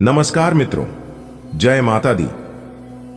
नमस्कार मित्रों, जय माता दी।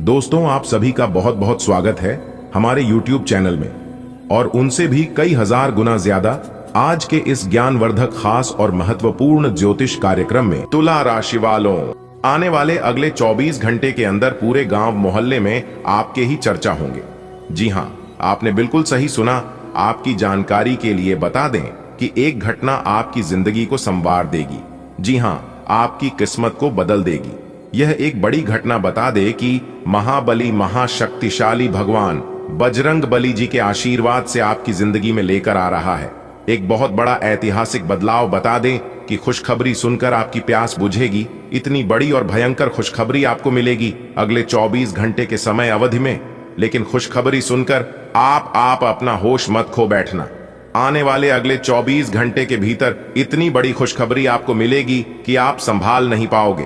दोस्तों, आप सभी का बहुत बहुत स्वागत है हमारे YouTube चैनल में और उनसे भी कई हजार गुना ज्यादा आज के इस ज्ञानवर्धक खास और महत्वपूर्ण ज्योतिष कार्यक्रम में। तुला राशि वालों, आने वाले अगले 24 घंटे के अंदर पूरे गांव मोहल्ले में आपके ही चर्चा होंगे। जी हां, आपने बिल्कुल सही सुना। आपकी जानकारी के लिए बता दें कि एक घटना आपकी जिंदगी को संवार देगी। जी हां, आपकी किस्मत को बदल देगी। यह एक बड़ी घटना बता दे कि महाबली महाशक्तिशाली भगवान बजरंग बली जी के आशीर्वाद से आपकी जिंदगी में लेकर आ रहा है एक बहुत बड़ा ऐतिहासिक बदलाव। बता दें कि खुशखबरी सुनकर आपकी प्यास बुझेगी। इतनी बड़ी और भयंकर खुशखबरी आपको मिलेगी अगले 24 घंटे के समय अवधि में। लेकिन खुशखबरी सुनकर आप अपना होश मत खो बैठना। आने वाले अगले 24 घंटे के भीतर इतनी बड़ी खुशखबरी आपको मिलेगी कि आप संभाल नहीं पाओगे।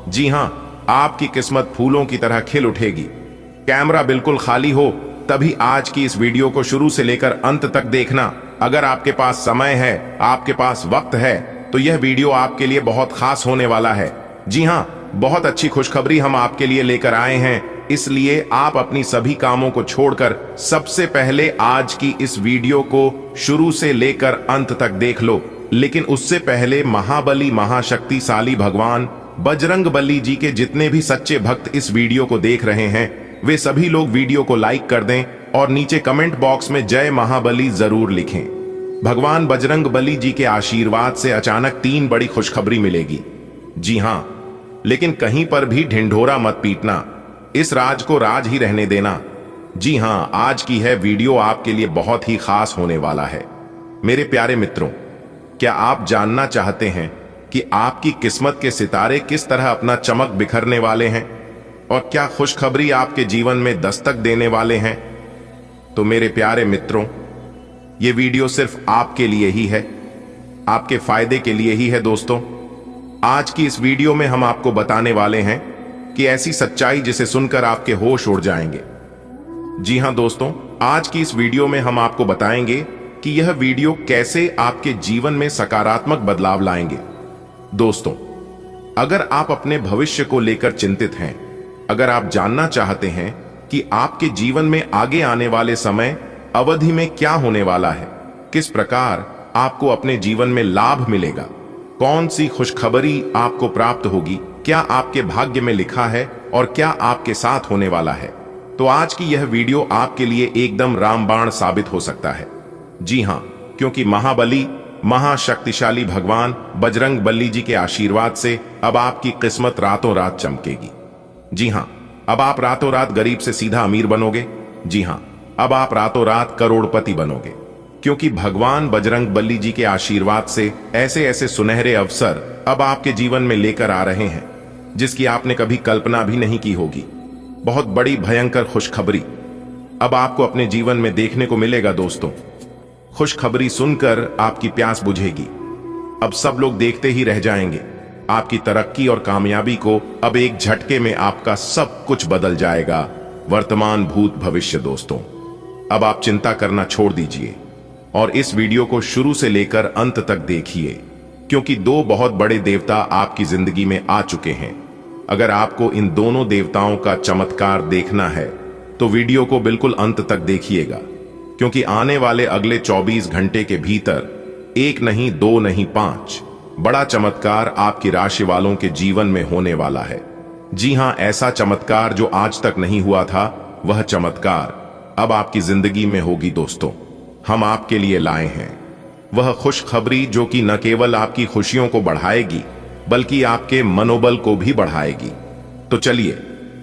जी हां, आपकी किस्मत फूलों की तरह खिल उठेगी। कैमरा बिल्कुल खाली हो तभी आज की इस वीडियो को शुरू से लेकर अंत तक देखना। अगर आपके पास समय है, आपके पास वक्त है, तो यह वीडियो आपके लिए बहुत खास होने वाला है। जी हां, बहुत अच्छी खुशखबरी हम आपके लिए लेकर आए हैं, इसलिए आप अपनी सभी कामों को छोड़कर सबसे पहले आज की इस वीडियो को शुरू से लेकर अंत तक देख लो। लेकिन उससे पहले महाबली महाशक्तिशाली भगवान बजरंग बली जी के जितने भी सच्चे भक्त इस वीडियो को देख रहे हैं, वे सभी लोग वीडियो को लाइक कर दें और नीचे कमेंट बॉक्स में जय महाबली जरूर लिखें। भगवान बजरंग बली जी के आशीर्वाद से अचानक 3 बड़ी खुशखबरी मिलेगी। जी हां, लेकिन कहीं पर भी ढिंढोरा मत पीटना, इस राज को राज ही रहने देना। जी हां, आज की है वीडियो आपके लिए बहुत ही खास होने वाला है। मेरे प्यारे मित्रों, क्या आप जानना चाहते हैं कि आपकी किस्मत के सितारे किस तरह अपना चमक बिखरने वाले हैं और क्या खुशखबरी आपके जीवन में दस्तक देने वाले हैं? तो मेरे प्यारे मित्रों, यह वीडियो सिर्फ आपके लिए ही है, आपके फायदे के लिए ही है। दोस्तों, आज की इस वीडियो में हम आपको बताने वाले हैं कि ऐसी सच्चाई जिसे सुनकर आपके होश उड़ जाएंगे। जी हां दोस्तों, आज की इस वीडियो में हम आपको बताएंगे कि यह वीडियो कैसे आपके जीवन में सकारात्मक बदलाव लाएंगे। दोस्तों, अगर आप अपने भविष्य को लेकर चिंतित हैं, अगर आप जानना चाहते हैं कि आपके जीवन में आगे आने वाले समय अवधि में क्या होने वाला है, किस प्रकार आपको अपने जीवन में लाभ मिलेगा, कौन सी खुशखबरी आपको प्राप्त होगी, क्या आपके भाग्य में लिखा है और क्या आपके साथ होने वाला है, तो आज की यह वीडियो आपके लिए एकदम रामबाण साबित हो सकता है। जी हां, क्योंकि महाबली महाशक्तिशाली भगवान बजरंग बली जी के आशीर्वाद से अब आपकी किस्मत रातों रात चमकेगी। जी हां, अब आप रातों रात गरीब से सीधा अमीर बनोगे। जी हां, अब आप रातों रात करोड़पति बनोगे, क्योंकि भगवान बजरंग बली जी के आशीर्वाद से ऐसे ऐसे सुनहरे अवसर अब आपके जीवन में लेकर आ रहे हैं जिसकी आपने कभी कल्पना भी नहीं की होगी। बहुत बड़ी भयंकर खुशखबरी अब आपको अपने जीवन में देखने को मिलेगा। दोस्तों, खुशखबरी सुनकर आपकी प्यास बुझेगी। अब सब लोग देखते ही रह जाएंगे। आपकी तरक्की और कामयाबी को अब एक झटके में आपका सब कुछ बदल जाएगा, वर्तमान भूत भविष्य। दोस्तों, अब आप चिंता करना छोड़ दीजिए और इस वीडियो को शुरू से लेकर अंत तक देखिए, क्योंकि 2 बहुत बड़े देवता आपकी जिंदगी में आ चुके हैं। अगर आपको इन दोनों देवताओं का चमत्कार देखना है तो वीडियो को बिल्कुल अंत तक देखिएगा, क्योंकि आने वाले अगले 24 घंटे के भीतर 1 नहीं, 2 नहीं, 5 बड़ा चमत्कार आपकी राशि वालों के जीवन में होने वाला है। जी हां, ऐसा चमत्कार जो आज तक नहीं हुआ था, वह चमत्कार अब आपकी जिंदगी में होगी। दोस्तों, हम आपके लिए लाए हैं वह खुशखबरी जो कि न केवल आपकी खुशियों को बढ़ाएगी बल्कि आपके मनोबल को भी बढ़ाएगी। तो चलिए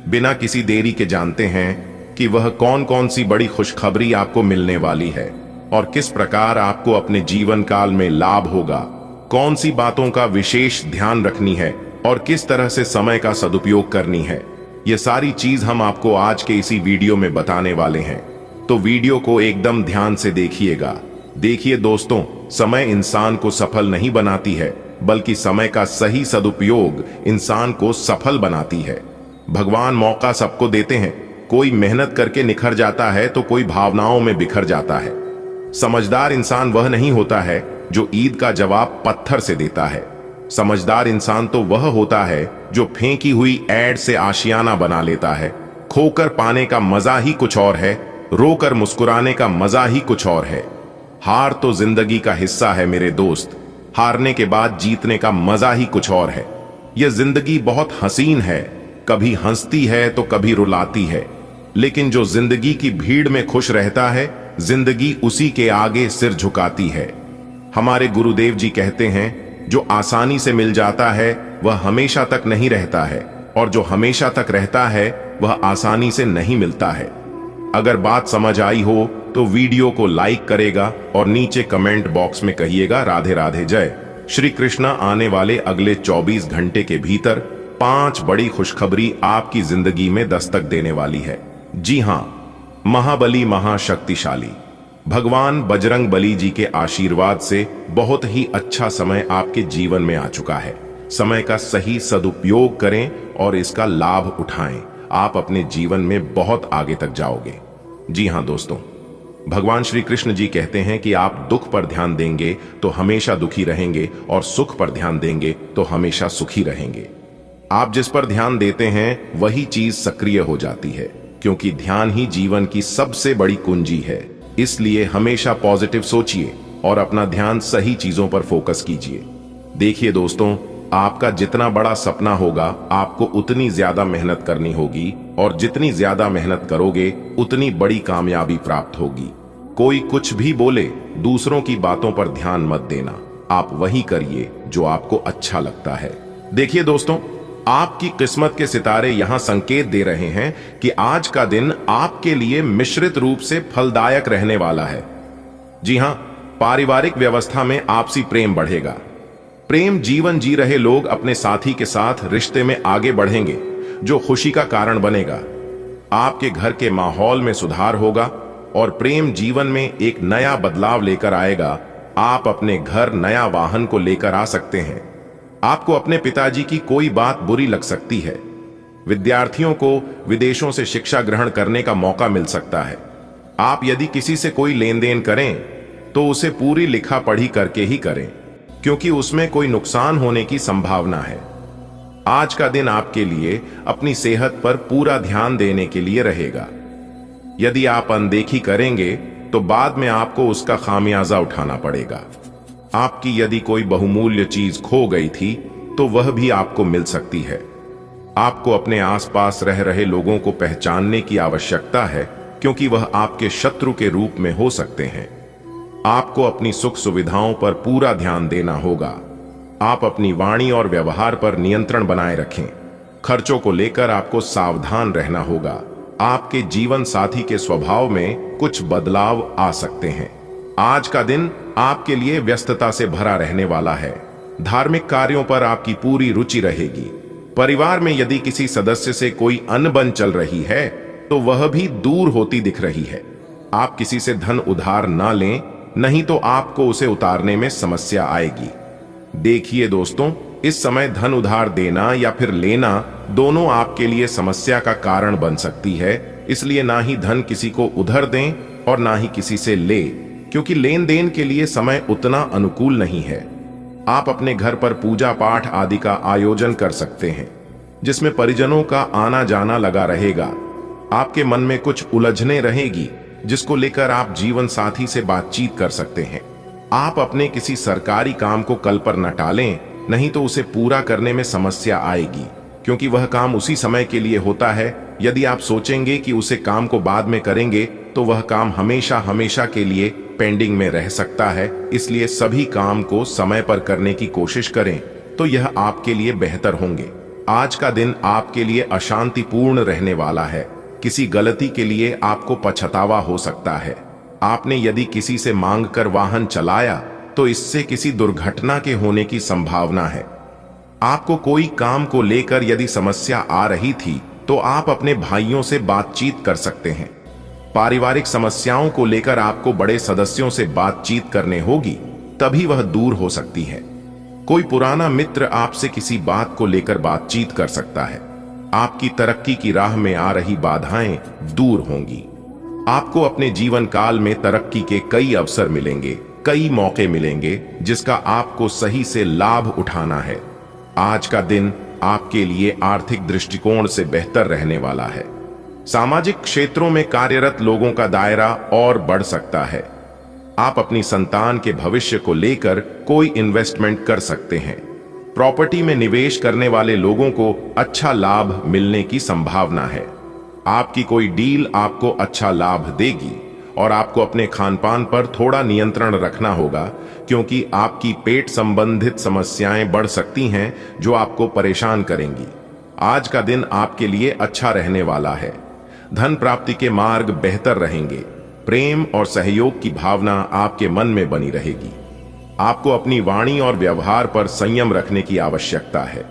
बिना किसी देरी के जानते हैं कि वह कौन कौन सी बड़ी खुशखबरी आपको मिलने वाली है और किस प्रकार आपको अपने जीवन काल में लाभ होगा, कौन सी बातों का विशेष ध्यान रखनी है और किस तरह से समय का सदुपयोग करनी है। ये सारी चीज हम आपको आज के इसी वीडियो में बताने वाले हैं, तो वीडियो को एकदम ध्यान से देखिएगा। देखिए दोस्तों, समय इंसान को सफल नहीं बनाती है, बल्कि समय का सही सदुपयोग इंसान को सफल बनाती है। भगवान मौका सबको देते हैं, कोई मेहनत करके निखर जाता है तो कोई भावनाओं में बिखर जाता है। समझदार इंसान वह नहीं होता है जो ईद का जवाब पत्थर से देता है, समझदार इंसान तो वह होता है जो फेंकी हुई ऐड से आशियाना बना लेता है। खोकर पाने का मजा ही कुछ और है, रोकर मुस्कुराने का मजा ही कुछ और है। हार तो जिंदगी का हिस्सा है मेरे दोस्त, हारने के बाद जीतने का मजा ही कुछ और है। यह जिंदगी बहुत हसीन है, कभी हंसती है तो कभी रुलाती है, लेकिन जो जिंदगी की भीड़ में खुश रहता है, जिंदगी उसी के आगे सिर झुकाती है। हमारे गुरुदेव जी कहते हैं, जो आसानी से मिल जाता है वह हमेशा तक नहीं रहता है, और जो हमेशा तक रहता है वह आसानी से नहीं मिलता है। अगर बात समझ आई हो तो वीडियो को लाइक करेगा और नीचे कमेंट बॉक्स में कहिएगा राधे राधे जय श्री कृष्णा। आने वाले अगले 24 घंटे के भीतर 5 बड़ी खुशखबरी आपकी जिंदगी में दस्तक देने वाली है। जी हां, महाबली महाशक्तिशाली भगवान बजरंग बली जी के आशीर्वाद से बहुत ही अच्छा समय आपके जीवन में आ चुका है। समय का सही सदुपयोग करें और इसका लाभ उठाएं। आप अपने जीवन में बहुत आगे तक जाओगे। जी हां दोस्तों, भगवान श्री कृष्ण जी कहते हैं कि आप दुख पर ध्यान देंगे तो हमेशा दुखी रहेंगे, और सुख पर ध्यान देंगे तो हमेशा सुखी रहेंगे। आप जिस पर ध्यान देते हैं वही चीज सक्रिय हो जाती है, क्योंकि ध्यान ही जीवन की सबसे बड़ी कुंजी है। इसलिए हमेशा पॉजिटिव सोचिए और अपना ध्यान सही चीजों पर फोकस कीजिए। देखिए दोस्तों, आपका जितना बड़ा सपना होगा आपको उतनी ज्यादा मेहनत करनी होगी, और जितनी ज्यादा मेहनत करोगे उतनी बड़ी कामयाबी प्राप्त होगी। कोई कुछ भी बोले, दूसरों की बातों पर ध्यान मत देना, आप वही करिए जो आपको अच्छा लगता है। देखिए दोस्तों, आपकी किस्मत के सितारे यहां संकेत दे रहे हैं कि आज का दिन आपके लिए मिश्रित रूप से फलदायक रहने वाला है। जी हां, पारिवारिक व्यवस्था में आपसी प्रेम बढ़ेगा। प्रेम जीवन जी रहे लोग अपने साथी के साथ रिश्ते में आगे बढ़ेंगे, जो खुशी का कारण बनेगा। आपके घर के माहौल में सुधार होगा और प्रेम जीवन में एक नया बदलाव लेकर आएगा। आप अपने घर नया वाहन को लेकर आ सकते हैं। आपको अपने पिताजी की कोई बात बुरी लग सकती है। विद्यार्थियों को विदेशों से शिक्षा ग्रहण करने का मौका मिल सकता है। आप यदि किसी से कोई लेन देन करें तो उसे पूरी लिखा पढ़ी करके ही करें, क्योंकि उसमें कोई नुकसान होने की संभावना है। आज का दिन आपके लिए अपनी सेहत पर पूरा ध्यान देने के लिए रहेगा। यदि आप अनदेखी करेंगे तो बाद में आपको उसका खामियाजा उठाना पड़ेगा। आपकी यदि कोई बहुमूल्य चीज खो गई थी तो वह भी आपको मिल सकती है। आपको अपने आसपास रह रहे लोगों को पहचानने की आवश्यकता है, क्योंकि वह आपके शत्रु के रूप में हो सकते हैं। आपको अपनी सुख सुविधाओं पर पूरा ध्यान देना होगा। आप अपनी वाणी और व्यवहार पर नियंत्रण बनाए रखें। खर्चों को लेकर आपको सावधान रहना होगा। आपके जीवन साथी के स्वभाव में कुछ बदलाव आ सकते हैं। आज का दिन आपके लिए व्यस्तता से भरा रहने वाला है। धार्मिक कार्यों पर आपकी पूरी रुचि रहेगी। परिवार में यदि किसी सदस्य से कोई अनबन चल रही है तो वह भी दूर होती दिख रही है। आप किसी से धन उधार ना लें, नहीं तो आपको उसे उतारने में समस्या आएगी। देखिए दोस्तों, इस समय धन उधार देना या फिर लेना दोनों आपके लिए समस्या का कारण बन सकती है। इसलिए ना ही धन किसी को उधार दें और ना ही किसी से ले, क्योंकि लेन देन के लिए समय उतना अनुकूल नहीं है। आप अपने घर पर पूजा पाठ आदि का आयोजन कर सकते हैं, जिसमें परिजनों का आना जाना लगा रहेगा। आपके मन में कुछ उलझने रहेगी, जिसको लेकर आप जीवन साथी से बातचीत कर सकते हैं। आप अपने किसी सरकारी काम को कल पर न टालें, नहीं तो उसे पूरा करने में समस्या आएगी, क्योंकि वह काम उसी समय के लिए होता है। यदि आप सोचेंगे कि उसे काम को बाद में करेंगे तो वह काम हमेशा हमेशा के लिए पेंडिंग में रह सकता है। इसलिए सभी काम को समय पर करने की कोशिश करें, तो यह आपके लिए बेहतर होंगे। आज का दिन आपके लिए अशांतिपूर्ण रहने वाला है। किसी गलती के लिए आपको पछतावा हो सकता है। आपने यदि किसी से मांग कर वाहन चलाया तो इससे किसी दुर्घटना के होने की संभावना है। आपको कोई काम को लेकर यदि समस्या आ रही थी तो आप अपने भाइयों से बातचीत कर सकते हैं। पारिवारिक समस्याओं को लेकर आपको बड़े सदस्यों से बातचीत करने होगी, तभी वह दूर हो सकती है। कोई पुराना मित्र आपसे किसी बात को लेकर बातचीत कर सकता है। आपकी तरक्की की राह में आ रही बाधाएं दूर होंगी। आपको अपने जीवन काल में तरक्की के कई अवसर मिलेंगे। कई मौके मिलेंगे जिसका आपको सही से लाभ उठाना है। आज का दिन आपके लिए आर्थिक दृष्टिकोण से बेहतर रहने वाला है। सामाजिक क्षेत्रों में कार्यरत लोगों का दायरा और बढ़ सकता है। आप अपनी संतान के भविष्य को लेकर कोई इन्वेस्टमेंट कर सकते हैं। प्रॉपर्टी में निवेश करने वाले लोगों को अच्छा लाभ मिलने की संभावना है। आपकी कोई डील आपको अच्छा लाभ देगी और आपको अपने खानपान पर थोड़ा नियंत्रण रखना होगा, क्योंकि आपकी पेट संबंधित समस्याएं बढ़ सकती हैं जो आपको परेशान करेंगी। आज का दिन आपके लिए अच्छा रहने वाला है। धन प्राप्ति के मार्ग बेहतर रहेंगे। प्रेम और सहयोग की भावना आपके मन में बनी रहेगी। आपको अपनी वाणी और व्यवहार पर संयम रखने की आवश्यकता है।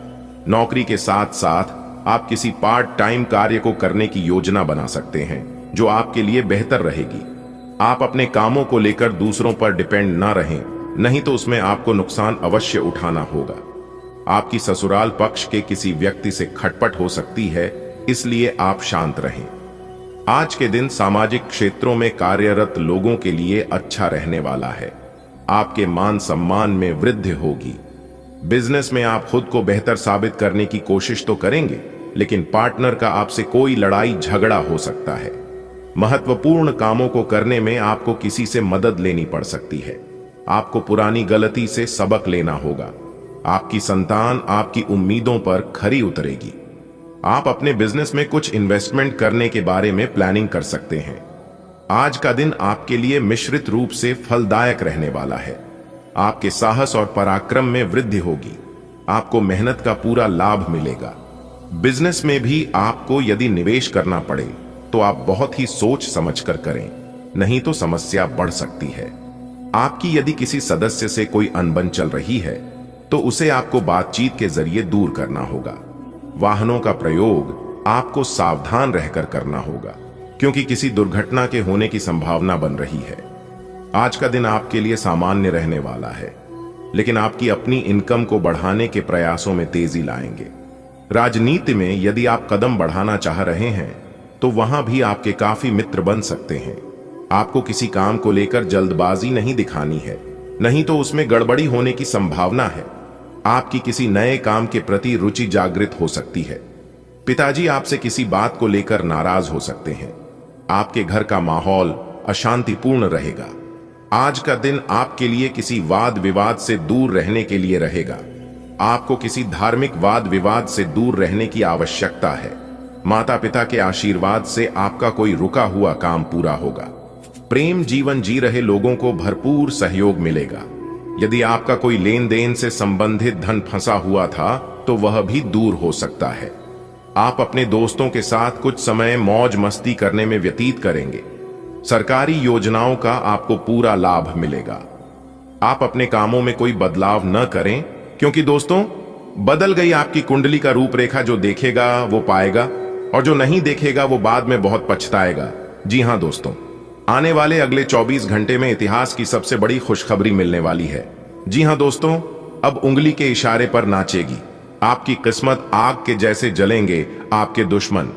नौकरी के साथ साथ आप किसी पार्ट टाइम कार्य को करने की योजना बना सकते हैं जो आपके लिए बेहतर रहेगी। आप अपने कामों को लेकर दूसरों पर डिपेंड ना रहें, नहीं तो उसमें आपको नुकसान अवश्य उठाना होगा। आपकी ससुराल पक्ष के किसी व्यक्ति से खटपट हो सकती है, इसलिए आप शांत रहें। आज के दिन सामाजिक क्षेत्रों में कार्यरत लोगों के लिए अच्छा रहने वाला है। आपके मान सम्मान में वृद्धि होगी। बिजनेस में आप खुद को बेहतर साबित करने की कोशिश तो करेंगे, लेकिन पार्टनर का आपसे कोई लड़ाई झगड़ा हो सकता है। महत्वपूर्ण कामों को करने में आपको किसी से मदद लेनी पड़ सकती है। आपको पुरानी गलती से सबक लेना होगा। आपकी संतान आपकी उम्मीदों पर खरी उतरेगी। आप अपने बिजनेस में कुछ इन्वेस्टमेंट करने के बारे में प्लानिंग कर सकते हैं। आज का दिन आपके लिए मिश्रित रूप से फलदायक रहने वाला है। आपके साहस और पराक्रम में वृद्धि होगी। आपको मेहनत का पूरा लाभ मिलेगा। बिजनेस में भी आपको यदि निवेश करना पड़े तो आप बहुत ही सोच समझकर करें, नहीं तो समस्या बढ़ सकती है। आपकी यदि किसी सदस्य से कोई अनबन चल रही है तो उसे आपको बातचीत के जरिए दूर करना होगा। वाहनों का प्रयोग आपको सावधान रहकर करना होगा, क्योंकि किसी दुर्घटना के होने की संभावना बन रही है। आज का दिन आपके लिए सामान्य रहने वाला है, लेकिन आपकी अपनी इनकम को बढ़ाने के प्रयासों में तेजी लाएंगे। राजनीति में यदि आप कदम बढ़ाना चाह रहे हैं तो वहां भी आपके काफी मित्र बन सकते हैं। आपको किसी काम को लेकर जल्दबाजी नहीं दिखानी है, नहीं तो उसमें गड़बड़ी होने की संभावना है। आपकी किसी नए काम के प्रति रुचि जागृत हो सकती है। पिताजी आपसे किसी बात को लेकर नाराज हो सकते हैं। आपके घर का माहौल अशांतिपूर्ण रहेगा। आज का दिन आपके लिए किसी वाद विवाद से दूर रहने के लिए रहेगा। आपको किसी धार्मिक वाद विवाद से दूर रहने की आवश्यकता है। माता पिता के आशीर्वाद से आपका कोई रुका हुआ काम पूरा होगा। प्रेम जीवन जी रहे लोगों को भरपूर सहयोग मिलेगा। यदि आपका कोई लेन देन से संबंधित धन फंसा हुआ था तो वह भी दूर हो सकता है। आप अपने दोस्तों के साथ कुछ समय मौज मस्ती करने में व्यतीत करेंगे। सरकारी योजनाओं का आपको पूरा लाभ मिलेगा। आप अपने कामों में कोई बदलाव न करें, क्योंकि दोस्तों, बदल गई आपकी कुंडली का रूपरेखा जो देखेगा वो पाएगा, और जो नहीं देखेगा वो बाद में बहुत पछताएगा। जी हां दोस्तों, आने वाले अगले 24 घंटे में इतिहास की सबसे बड़ी खुशखबरी मिलने वाली है। जी हां दोस्तों, अब उंगली के इशारे पर नाचेगी। आपकी किस्मत आग के जैसे जलेंगे आपके दुश्मन।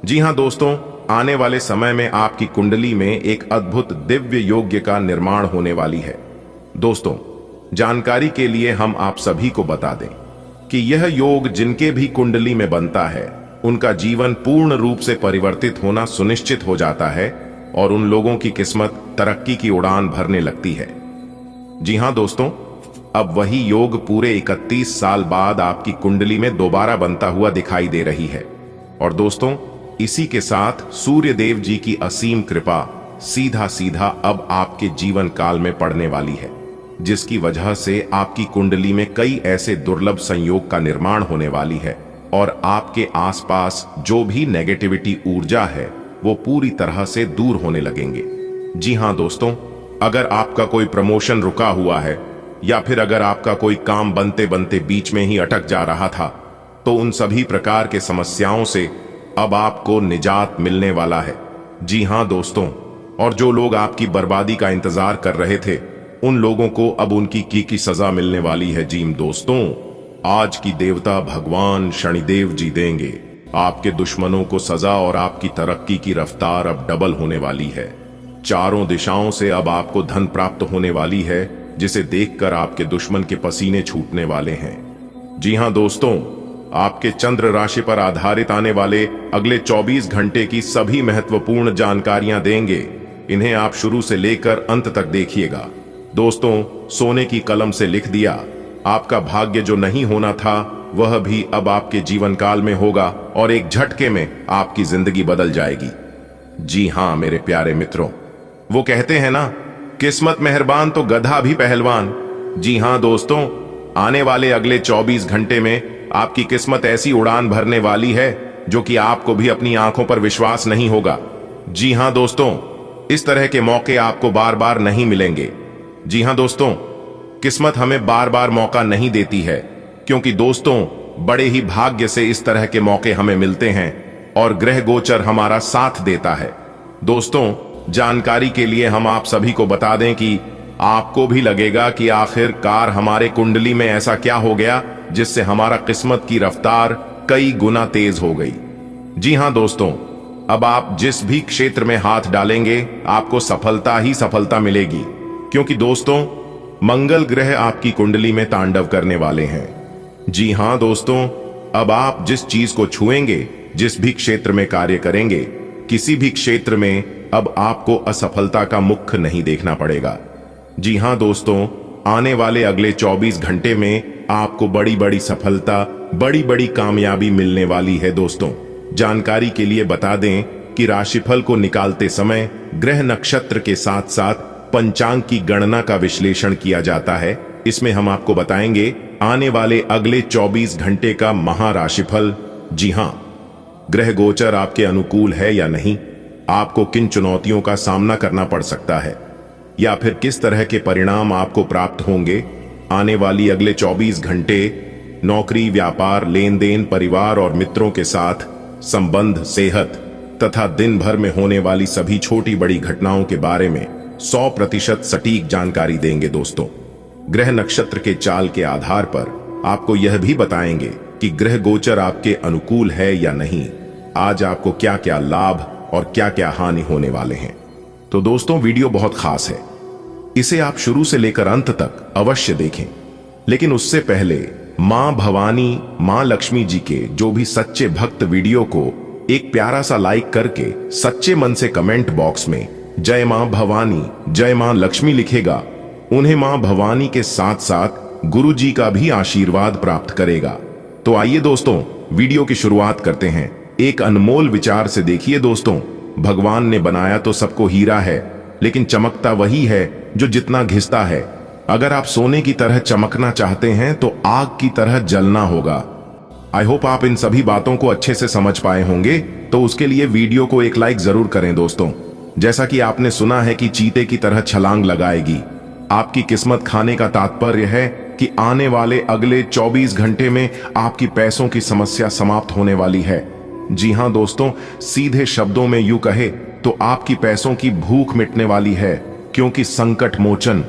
जी हां दोस्तों, आने वाले समय में आपकी कुंडली में एक अद्भुत दिव्य योग्य का निर्माण होने वाली है। दोस्तों, जानकारी के लिए हम आप सभी को बता दें कि यह योग जिनके भी कुंडली में बनता है, उनका जीवन पूर्ण रूप से परिवर्तित होना सुनिश्चित हो जाता है और उन लोगों की किस्मत तरक्की की उड़ान भरने लगती है। जी हां दोस्तों, अब वही योग पूरे 31 साल बाद आपकी कुंडली में दोबारा बनता हुआ दिखाई दे रही है। और दोस्तों, इसी के साथ सूर्य देव जी की असीम कृपा सीधा सीधा अब आपके जीवन काल में पड़ने वाली है, जिसकी वजह से आपकी कुंडली में कई ऐसे दुर्लभ संयोग का निर्माण होने वाली है और आपके आसपास जो भी नेगेटिविटी ऊर्जा है वो पूरी तरह से दूर होने लगेंगे। जी हां दोस्तों, अगर आपका कोई प्रमोशन रुका हुआ है या फिर अगर आपका कोई काम बनते बनते बीच में ही अटक जा रहा था, तो उन सभी प्रकार के समस्याओं से अब आपको निजात मिलने वाला है। जी हां दोस्तों, और जो लोग आपकी बर्बादी का इंतजार कर रहे थे, उन लोगों को अब उनकी की सजा मिलने वाली है। जी दोस्तों, आज की देवता भगवान शनिदेव जी देंगे आपके दुश्मनों को सजा और आपकी तरक्की की रफ्तार अब डबल होने वाली है। चारों दिशाओं से अब आपको धन प्राप्त होने वाली है, जिसे देखकर आपके दुश्मन के पसीने छूटने वाले हैं। जी हां दोस्तों, आपके चंद्र राशि पर आधारित आने वाले अगले 24 घंटे की सभी महत्वपूर्ण जानकारियां देंगे। इन्हें आप शुरू से लेकर अंत तक देखिएगा। दोस्तों, सोने की कलम से लिख दिया, आपका भाग्य जो नहीं होना था वह भी अब आपके जीवन काल में होगा और एक झटके में आपकी जिंदगी बदल जाएगी। जी हां मेरे प्यारे मित्रों, वो कहते हैं ना, किस्मत मेहरबान तो गधा भी पहलवान। जी हां दोस्तों, आने वाले अगले 24 घंटे में आपकी किस्मत ऐसी उड़ान भरने वाली है जो कि आपको भी अपनी आंखों पर विश्वास नहीं होगा। जी हां दोस्तों, इस तरह के मौके आपको बार बार नहीं मिलेंगे। जी हां दोस्तों, किस्मत हमें बार बार मौका नहीं देती है, क्योंकि दोस्तों बड़े ही भाग्य से इस तरह के मौके हमें मिलते हैं और ग्रह गोचर हमारा साथ देता है। दोस्तों, जानकारी के लिए हम आप सभी को बता दें कि आपको भी लगेगा कि आखिरकार हमारे कुंडली में ऐसा क्या हो गया जिससे हमारा किस्मत की रफ्तार कई गुना तेज हो गई। जी हां दोस्तों, अब आप जिस भी क्षेत्र में हाथ डालेंगे आपको सफलता ही सफलता मिलेगी, क्योंकि दोस्तों मंगल ग्रह आपकी कुंडली में तांडव करने वाले हैं। जी हां दोस्तों, अब आप जिस चीज को छुएंगे, जिस भी क्षेत्र में कार्य करेंगे, किसी भी क्षेत्र में अब आपको असफलता का मुख नहीं देखना पड़ेगा। जी हां दोस्तों, आने वाले अगले 24 घंटे में आपको बड़ी बड़ी सफलता, बड़ी बड़ी कामयाबी मिलने वाली है। दोस्तों, जानकारी के लिए बता दें कि राशिफल को निकालते समय ग्रह नक्षत्र के साथ साथ पंचांग की गणना का विश्लेषण किया जाता है। इसमें हम आपको बताएंगे आने वाले अगले 24 घंटे का महाराशिफल। जी हां, ग्रह गोचर आपके अनुकूल है या नहीं, आपको किन चुनौतियों का सामना करना पड़ सकता है, या फिर किस तरह के परिणाम आपको प्राप्त होंगे आने वाली अगले 24 घंटे नौकरी, व्यापार, लेन देन, परिवार और मित्रों के साथ संबंध, सेहत तथा दिन भर में होने वाली सभी छोटी बड़ी घटनाओं के बारे में 100% सटीक जानकारी देंगे। दोस्तों, ग्रह नक्षत्र के चाल के आधार पर आपको यह भी बताएंगे कि ग्रह गोचर आपके अनुकूल है या नहीं, आज आपको क्या क्या लाभ और क्या क्या हानि होने वाले हैं। तो दोस्तों, वीडियो बहुत खास है, इसे आप शुरू से लेकर अंत तक अवश्य देखें। लेकिन उससे पहले मां भवानी, मां लक्ष्मी जी के जो भी सच्चे भक्त वीडियो को एक प्यारा सा लाइक करके सच्चे मन से कमेंट बॉक्स में जय मां भवानी, जय मां लक्ष्मी लिखेगा, उन्हें मां भवानी के साथ साथ गुरु जी का भी आशीर्वाद प्राप्त करेगा। तो आइए दोस्तों, वीडियो की शुरुआत करते हैं। एक अनमोल विचार से देखिए दोस्तों, भगवान ने बनाया तो सबको हीरा है, लेकिन चमकता वही है जो जितना घिसता है। अगर आप सोने की तरह चमकना चाहते हैं तो आग की तरह जलना होगा। आई होप आप इन सभी बातों को अच्छे से समझ पाए होंगे, तो उसके लिए वीडियो को एक लाइक जरूर करें दोस्तों। जैसा कि आपने सुना है कि चीते की तरह छलांग लगाएगी, आपकी किस्मत खाने का तात्पर्य है कि आने वाले अगले 24 घंटे में आपकी पैसों की समस्या समाप्त होने वाली है। जी हां दोस्तों, सीधे शब्दों में यूं कहे तो आपकी पैसों की भूख मिटने वाली है, क्योंकि संकट मोचन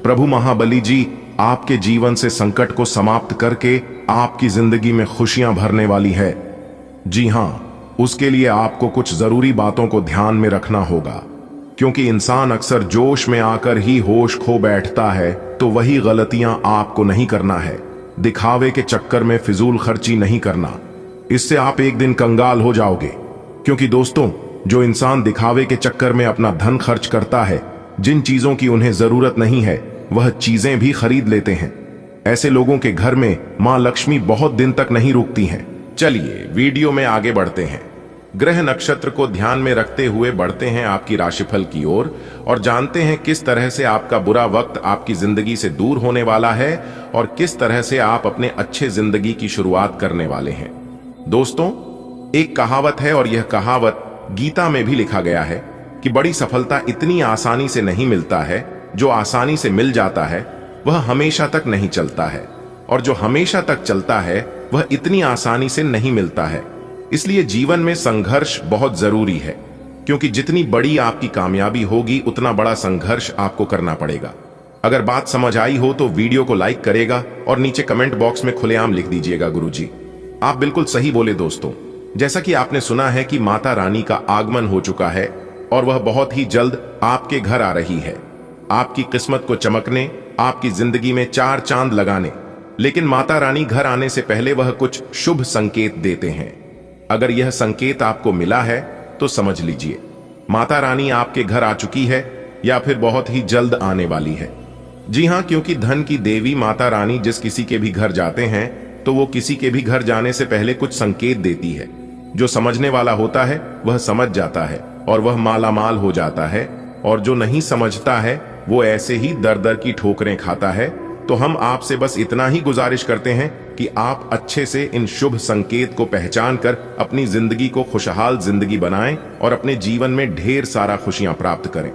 प्रभु महाबली जी आपके जीवन से संकट को समाप्त करके आपकी जिंदगी में खुशियां भरने वाली है। जी हां, उसके लिए आपको कुछ जरूरी बातों को ध्यान में रखना होगा, क्योंकि इंसान अक्सर जोश में आकर ही होश खो बैठता है। तो वही गलतियां आपको नहीं करना है। दिखावे के चक्कर में फिजूल खर्ची नहीं करना, इससे आप एक दिन कंगाल हो जाओगे। क्योंकि दोस्तों, जो इंसान दिखावे के चक्कर में अपना धन खर्च करता है, जिन चीजों की उन्हें जरूरत नहीं है वह चीजें भी खरीद लेते हैं। ऐसे लोगों के घर में मां लक्ष्मी बहुत दिन तक नहीं रुकती हैं। चलिए वीडियो में आगे बढ़ते हैं। ग्रह नक्षत्र को ध्यान में रखते हुए बढ़ते हैं आपकी राशिफल की ओर और जानते हैं किस तरह से आपका बुरा वक्त आपकी जिंदगी से दूर होने वाला है और किस तरह से आप अपने अच्छे जिंदगी की शुरुआत करने वाले हैं। दोस्तों, एक कहावत है और यह कहावत गीता में भी लिखा गया है कि बड़ी सफलता इतनी आसानी से नहीं मिलता है, जो आसानी से मिल जाता है वह हमेशा तक नहीं चलता है, और जो हमेशा तक चलता है वह इतनी आसानी से नहीं मिलता है। इसलिए जीवन में संघर्ष बहुत जरूरी है, क्योंकि जितनी बड़ी आपकी कामयाबी होगी उतना बड़ा संघर्ष आपको करना पड़ेगा। अगर बात समझ आई हो तो वीडियो को लाइक करेगा और नीचे कमेंट बॉक्स में खुलेआम लिख दीजिएगा गुरुजी। आप बिल्कुल सही बोले दोस्तों। जैसा कि आपने सुना है कि माता रानी का आगमन हो चुका है और वह बहुत ही जल्द आपके घर आ रही है, आपकी किस्मत को चमकने, आपकी जिंदगी में चार चांद लगाने। लेकिन माता रानी घर आने से पहले वह कुछ शुभ संकेत देते हैं। अगर यह संकेत आपको मिला है तो समझ लीजिए माता रानी आपके घर आ चुकी है या फिर बहुत ही जल्द आने वाली है। जी हां, क्योंकि धन की देवी माता रानी जिस किसी के भी घर जाते हैं तो वो किसी के भी घर जाने से पहले कुछ संकेत देती है। जो समझने वाला होता है वह समझ जाता है और वह मालामाल हो जाता है, और जो नहीं समझता है वो ऐसे ही दर दर की ठोकरें खाता है। तो हम आपसे बस इतना ही गुजारिश करते हैं कि आप अच्छे से इन शुभ संकेत को पहचान कर अपनी जिंदगी को खुशहाल जिंदगी बनाएं और अपने जीवन में ढेर सारा खुशियां प्राप्त करें।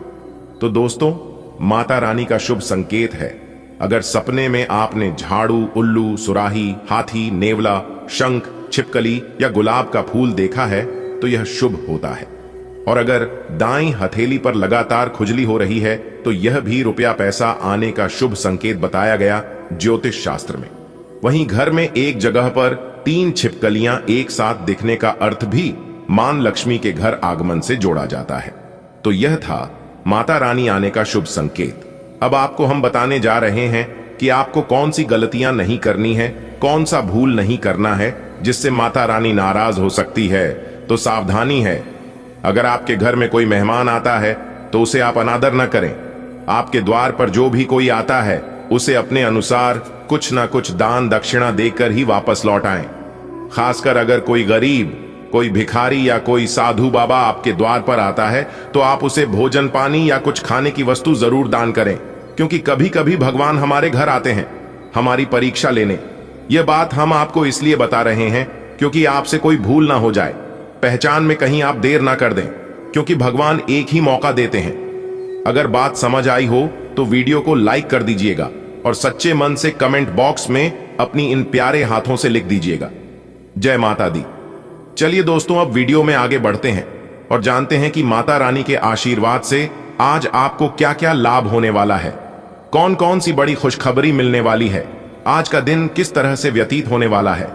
तो दोस्तों, माता रानी का शुभ संकेत है, अगर सपने में आपने झाड़ू, उल्लू, सुराही, हाथी, नेवला, शंख, छिपकली या गुलाब का फूल देखा है तो यह शुभ होता है। और अगर दाईं हथेली पर लगातार खुजली हो रही है तो यह भी रुपया पैसा आने का शुभ संकेत बताया गया ज्योतिष शास्त्र में। वहीं घर में एक जगह पर 3 छिपकलियां एक साथ दिखने का अर्थ भी मां लक्ष्मी के घर आगमन से जोड़ा जाता है। तो यह था माता रानी आने का शुभ संकेत। अब आपको हम बताने जा रहे हैं कि आपको कौन सी गलतियां नहीं करनी है, कौन सा भूल नहीं करना है जिससे माता रानी नाराज हो सकती है। तो सावधानी है, अगर आपके घर में कोई मेहमान आता है तो उसे आप अनादर न करें। आपके द्वार पर जो भी कोई आता है उसे अपने अनुसार कुछ ना कुछ दान दक्षिणा देकर ही वापस लौट आएं। खासकर अगर कोई गरीब, कोई भिखारी या कोई साधु बाबा आपके द्वार पर आता है तो आप उसे भोजन पानी या कुछ खाने की वस्तु जरूर दान करें, क्योंकि कभी कभी भगवान हमारे घर आते हैं हमारी परीक्षा लेने। यह बात हम आपको इसलिए बता रहे हैं क्योंकि आपसे कोई भूल ना हो जाए, पहचान में कहीं आप देर ना कर दें, क्योंकि भगवान एक ही मौका देते हैं। अगर बात समझ आई हो तो वीडियो को लाइक कर दीजिएगा और सच्चे मन से कमेंट बॉक्स में अपनी इन प्यारे हाथों से लिख दीजिएगा, जय माता दी। चलिए दोस्तों, अब वीडियो में आगे बढ़ते हैं और जानते हैं कि माता रानी के आशीर्वाद से आज आपको क्या क्या लाभ होने वाला है, कौन कौन सी बड़ी खुशखबरी मिलने वाली है, आज का दिन किस तरह से व्यतीत होने वाला है,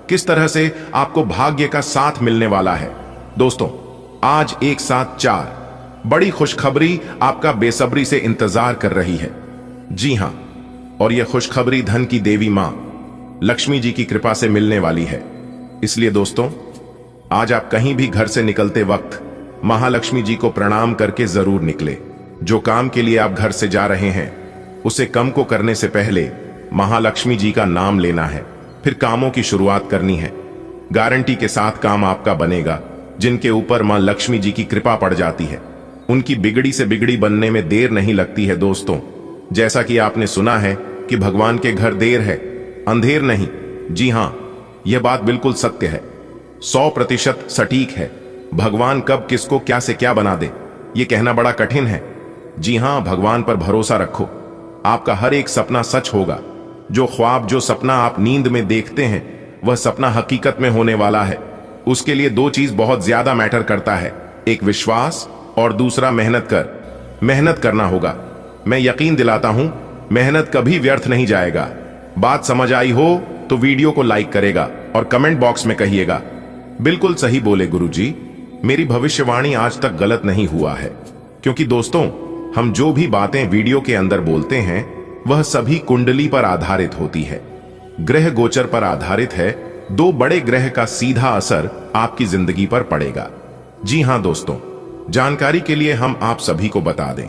किस तरह से आपको भाग्य का साथ मिलने वाला है। दोस्तों, आज एक साथ 4 बड़ी खुशखबरी आपका बेसब्री से इंतजार कर रही है। जी हां, और यह खुशखबरी धन की देवी मां लक्ष्मी जी की कृपा से मिलने वाली है। इसलिए दोस्तों, आज आप कहीं भी घर से निकलते वक्त महालक्ष्मी जी को प्रणाम करके जरूर निकले। जो काम के लिए आप घर से जा रहे हैं उसे कम को करने से पहले महालक्ष्मी जी का नाम लेना है, फिर कामों की शुरुआत करनी है। गारंटी के साथ काम आपका बनेगा। जिनके ऊपर मां लक्ष्मी जी की कृपा पड़ जाती है उनकी बिगड़ी से बिगड़ी बनने में देर नहीं लगती है। दोस्तों, जैसा कि आपने सुना है कि भगवान के घर देर है, अंधेर नहीं। जी हां, यह बात बिल्कुल सत्य है, 100% सटीक है। भगवान कब किसको क्या से क्या बना दे यह कहना बड़ा कठिन है। जी हां, भगवान पर भरोसा रखो, आपका हर एक सपना सच होगा। जो ख्वाब, जो सपना आप नींद में देखते हैं वह सपना हकीकत में होने वाला है। उसके लिए 2 चीज बहुत ज्यादा मैटर करता है, एक विश्वास और दूसरा मेहनत करना होगा। मैं यकीन दिलाता हूं मेहनत कभी व्यर्थ नहीं जाएगा। बात समझ आई हो तो वीडियो को लाइक करेगा और कमेंट बॉक्स में कहिएगा, बिल्कुल सही बोले गुरुजी, मेरी भविष्यवाणी आज तक गलत नहीं हुआ है। क्योंकि दोस्तों, हम जो भी बातें वीडियो के अंदर बोलते हैं वह सभी कुंडली पर आधारित होती है, ग्रह गोचर पर आधारित है। 2 बड़े ग्रह का सीधा असर आपकी जिंदगी पर पड़ेगा। जी हां दोस्तों, जानकारी के लिए हम आप सभी को बता दें,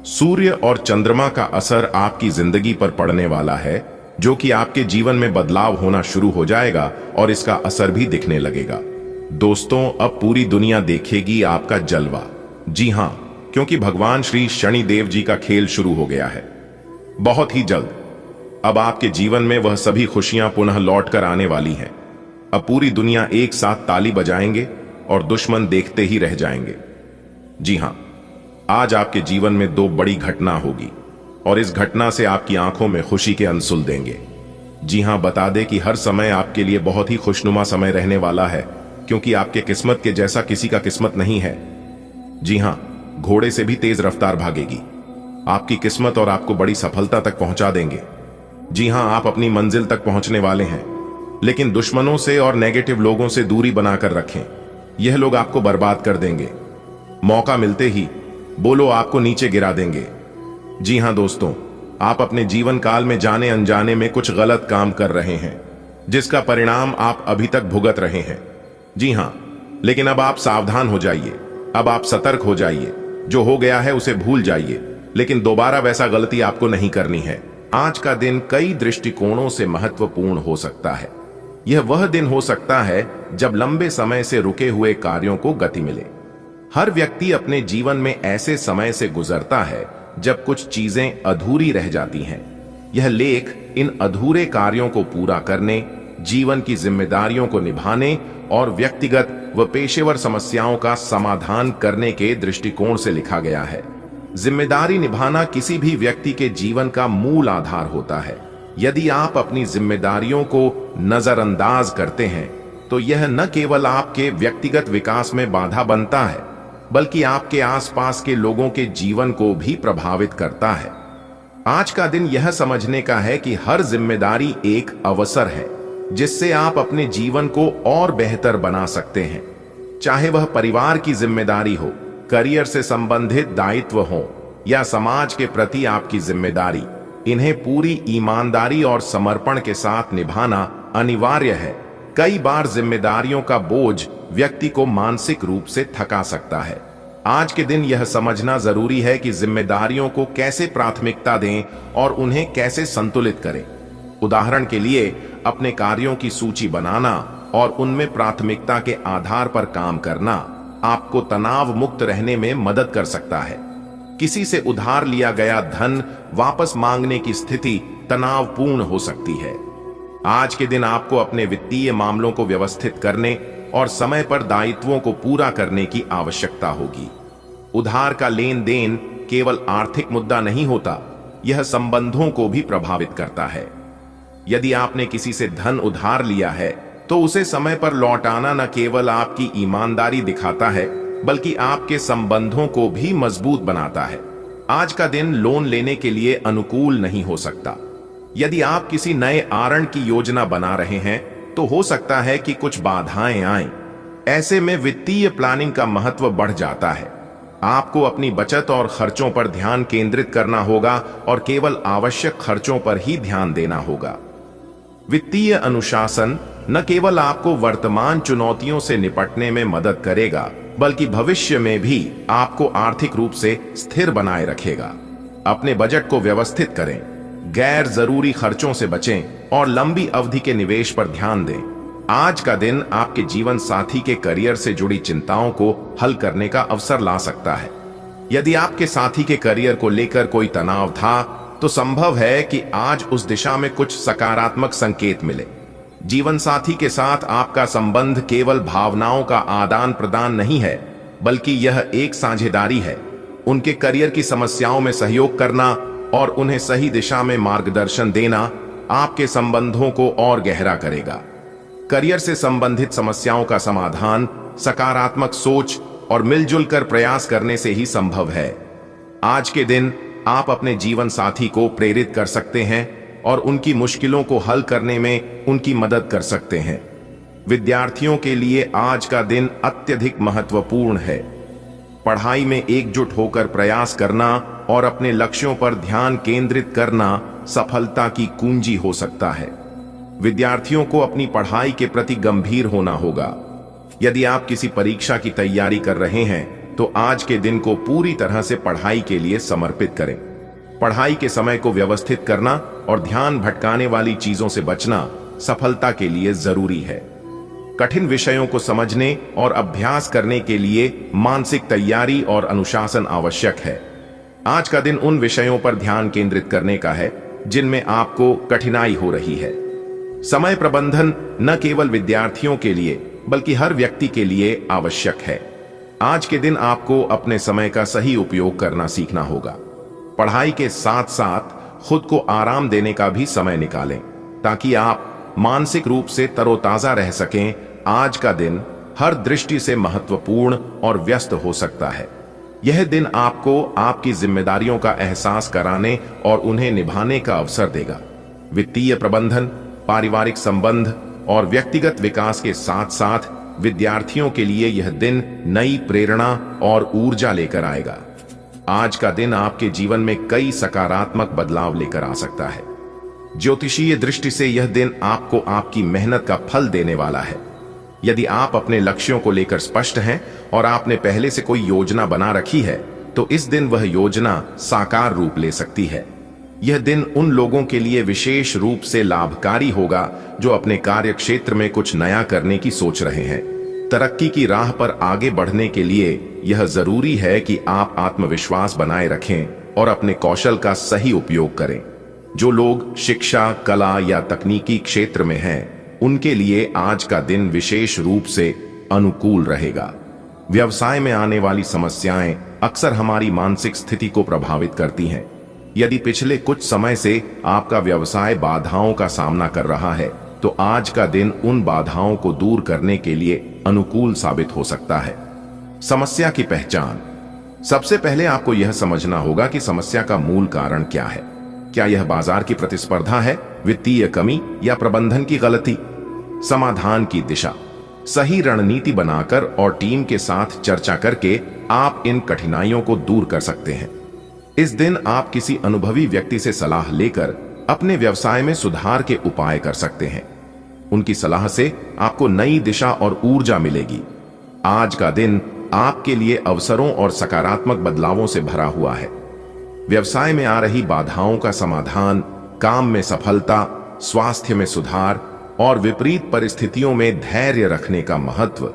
सूर्य और चंद्रमा का असर आपकी जिंदगी पर पड़ने वाला है, जो कि आपके जीवन में बदलाव होना शुरू हो जाएगा और इसका असर भी दिखने लगेगा। दोस्तों, अब पूरी दुनिया देखेगी आपका जलवा। जी हां, क्योंकि भगवान श्री शनिदेव जी का खेल शुरू हो गया है। बहुत ही जल्द अब आपके जीवन में वह सभी खुशियां पुनः लौट कर आने वाली हैं। अब पूरी दुनिया एक साथ ताली बजाएंगे और दुश्मन देखते ही रह जाएंगे। जी हां, आज आपके जीवन में 2 बड़ी घटना होगी और इस घटना से आपकी आंखों में खुशी के अंसुल देंगे। जी हां, बता दें कि हर समय आपके लिए बहुत ही खुशनुमा समय रहने वाला है, क्योंकि आपके किस्मत के जैसा किसी का किस्मत नहीं है। जी हां, घोड़े से भी तेज रफ्तार भागेगी। आपकी किस्मत और आपको बड़ी सफलता तक पहुंचा देंगे। जी हां, आप अपनी मंजिल तक पहुंचने वाले हैं, लेकिन दुश्मनों से और नेगेटिव लोगों से दूरी बनाकर रखें। यह लोग आपको बर्बाद कर देंगे। मौका मिलते ही बोलो आपको नीचे गिरा देंगे। जी हां दोस्तों, आप अपने जीवन काल में जाने अनजाने में कुछ गलत काम कर रहे हैं, जिसका परिणाम आप अभी तक भुगत रहे हैं। जी हां, लेकिन अब आप सावधान हो जाइए, अब आप सतर्क हो जाइए। जो हो गया है उसे भूल जाइए, लेकिन दोबारा वैसा गलती आपको नहीं करनी है। आज का दिन कई दृष्टिकोणों से महत्वपूर्ण हो सकता है। यह वह दिन हो सकता है जब लंबे समय से रुके हुए कार्यों को गति मिले। हर व्यक्ति अपने जीवन में ऐसे समय से गुजरता है जब कुछ चीजें अधूरी रह जाती हैं। यह लेख इन अधूरे कार्यों को पूरा करने, जीवन की जिम्मेदारियों को निभाने और व्यक्तिगत व पेशेवर समस्याओं का समाधान करने के दृष्टिकोण से लिखा गया है। जिम्मेदारी निभाना किसी भी व्यक्ति के जीवन का मूल आधार होता है। यदि आप अपनी जिम्मेदारियों को नजरअंदाज करते हैं तो यह न केवल आपके व्यक्तिगत विकास में बाधा बनता है, बल्कि आपके आसपास के लोगों के जीवन को भी प्रभावित करता है। आज का दिन यह समझने का है कि हर जिम्मेदारी एक अवसर है जिससे आप अपने जीवन को और बेहतर बना सकते हैं। चाहे वह परिवार की जिम्मेदारी हो, करियर से संबंधित दायित्व हो या समाज के प्रति आपकी जिम्मेदारी, इन्हें पूरी ईमानदारी और समर्पण के साथ निभाना अनिवार्य है। कई बार जिम्मेदारियों का बोझ व्यक्ति को मानसिक रूप से थका सकता है। आज के दिन यह समझना जरूरी है कि जिम्मेदारियों को कैसे प्राथमिकता दें और उन्हें कैसे संतुलित करें। उदाहरण के लिए, अपने कार्यों की सूची बनाना और उनमें प्राथमिकता के आधार पर काम करना आपको तनाव मुक्त रहने में मदद कर सकता है। किसी से उधार लिया गया धन वापस मांगने की स्थिति तनावपूर्ण हो सकती है। आज के दिन आपको अपने वित्तीय मामलों को व्यवस्थित करने और समय पर दायित्वों को पूरा करने की आवश्यकता होगी। उधार का लेन देन केवल आर्थिक मुद्दा नहीं होता, यह संबंधों को भी प्रभावित करता है। यदि आपने किसी से धन उधार लिया है तो उसे समय पर लौटाना न केवल आपकी ईमानदारी दिखाता है, बल्कि आपके संबंधों को भी मजबूत बनाता है। आज का दिन लोन लेने के लिए अनुकूल नहीं हो सकता। यदि आप किसी नए आरण की योजना बना रहे हैं तो हो सकता है कि कुछ बाधाएं आएं। ऐसे में वित्तीय प्लानिंग का महत्व बढ़ जाता है। आपको अपनी बचत और खर्चों पर ध्यान केंद्रित करना होगा और केवल आवश्यक खर्चों पर ही ध्यान देना होगा। वित्तीय अनुशासन न केवल आपको वर्तमान चुनौतियों से निपटने में मदद करेगा, बल्कि भविष्य में भी आपको आर्थिक रूप से स्थिर बनाए रखेगा। अपने बजट को व्यवस्थित करें, गैर जरूरी खर्चों से बचें और लंबी अवधि के निवेश पर ध्यान दें। आज का दिन आपके जीवन साथी के करियर से जुड़ी चिंताओं को हल करने का अवसर ला सकता है। यदि आपके साथी के करियर को लेकर कोई तनाव था तो संभव है कि आज उस दिशा में कुछ सकारात्मक संकेत मिले। जीवन साथी के साथ आपका संबंध केवल भावनाओं का आदान प्रदान नहीं है, बल्कि यह एक साझेदारी है। उनके करियर की समस्याओं में सहयोग करना और उन्हें सही दिशा में मार्गदर्शन देना आपके संबंधों को और गहरा करेगा। करियर से संबंधित समस्याओं का समाधान सकारात्मक सोच और मिलजुल कर प्रयास करने से ही संभव है। आज के दिन आप अपने जीवन साथी को प्रेरित कर सकते हैं और उनकी मुश्किलों को हल करने में उनकी मदद कर सकते हैं। विद्यार्थियों के लिए आज का दिन अत्यधिक महत्वपूर्ण है। पढ़ाई में एकजुट होकर प्रयास करना और अपने लक्ष्यों पर ध्यान केंद्रित करना सफलता की कुंजी हो सकता है। विद्यार्थियों को अपनी पढ़ाई के प्रति गंभीर होना होगा। यदि आप किसी परीक्षा की तैयारी कर रहे हैं तो आज के दिन को पूरी तरह से पढ़ाई के लिए समर्पित करें। पढ़ाई के समय को व्यवस्थित करना और ध्यान भटकाने वाली चीजों से बचना सफलता के लिए जरूरी है। कठिन विषयों को समझने और अभ्यास करने के लिए मानसिक तैयारी और अनुशासन आवश्यक है। आज का दिन उन विषयों पर ध्यान केंद्रित करने का है जिनमें आपको कठिनाई हो रही है। समय प्रबंधन न केवल विद्यार्थियों के लिए बल्कि हर व्यक्ति के लिए आवश्यक है। आज के दिन आपको अपने समय का सही उपयोग करना सीखना होगा। पढ़ाई के साथ साथ खुद को आराम देने का भी समय निकालें ताकि आप मानसिक रूप से तरोताजा रह सकें। आज का दिन हर दृष्टि से महत्वपूर्ण और व्यस्त हो सकता है। यह दिन आपको आपकी जिम्मेदारियों का एहसास कराने और उन्हें निभाने का अवसर देगा। वित्तीय प्रबंधन, पारिवारिक संबंध और व्यक्तिगत विकास के साथ साथ विद्यार्थियों के लिए यह दिन नई प्रेरणा और ऊर्जा लेकर आएगा। आज का दिन आपके जीवन में कई सकारात्मक बदलाव लेकर आ सकता है। ज्योतिषीय दृष्टि से यह दिन आपको आपकी मेहनत का फल देने वाला है। यदि आप अपने लक्ष्यों को लेकर स्पष्ट हैं और आपने पहले से कोई योजना बना रखी है, तो इस दिन वह योजना साकार रूप ले सकती है। यह दिन उन लोगों के लिए विशेष रूप से लाभकारी होगा जो अपने कार्य क्षेत्र में कुछ नया करने की सोच रहे हैं। तरक्की की राह पर आगे बढ़ने के लिए यह जरूरी है कि आप आत्मविश्वास बनाए रखें और अपने कौशल का सही उपयोग करें। जो लोग शिक्षा, कला या तकनीकी क्षेत्र में हैं, उनके लिए आज का दिन विशेष रूप से अनुकूल रहेगा। व्यवसाय में आने वाली समस्याएं अक्सर हमारी मानसिक स्थिति को प्रभावित करती हैं। यदि पिछले कुछ समय से आपका व्यवसाय बाधाओं का सामना कर रहा है, तो आज का दिन उन बाधाओं को दूर करने के लिए अनुकूल साबित हो सकता है। समस्या की पहचान। सबसे पहले आपको यह समझना होगा कि समस्या का मूल कारण क्या है। क्या यह बाजार की प्रतिस्पर्धा है, वित्तीय कमी या प्रबंधन की गलती? समाधान की दिशा। सही रणनीति बनाकर और टीम के साथ चर्चा करके आप इन कठिनाइयों को दूर कर सकते हैं। इस दिन आप किसी अनुभवी व्यक्ति से सलाह लेकर अपने व्यवसाय में सुधार के उपाय कर सकते हैं। उनकी सलाह से आपको नई दिशा और ऊर्जा मिलेगी। आज का दिन आपके लिए अवसरों और सकारात्मक बदलावों से भरा हुआ है। व्यवसाय में आ रही बाधाओं का समाधान, काम में सफलता, स्वास्थ्य में सुधार और विपरीत परिस्थितियों में धैर्य रखने का महत्व,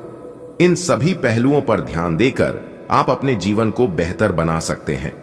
इन सभी पहलुओं पर ध्यान देकर आप अपने जीवन को बेहतर बना सकते हैं।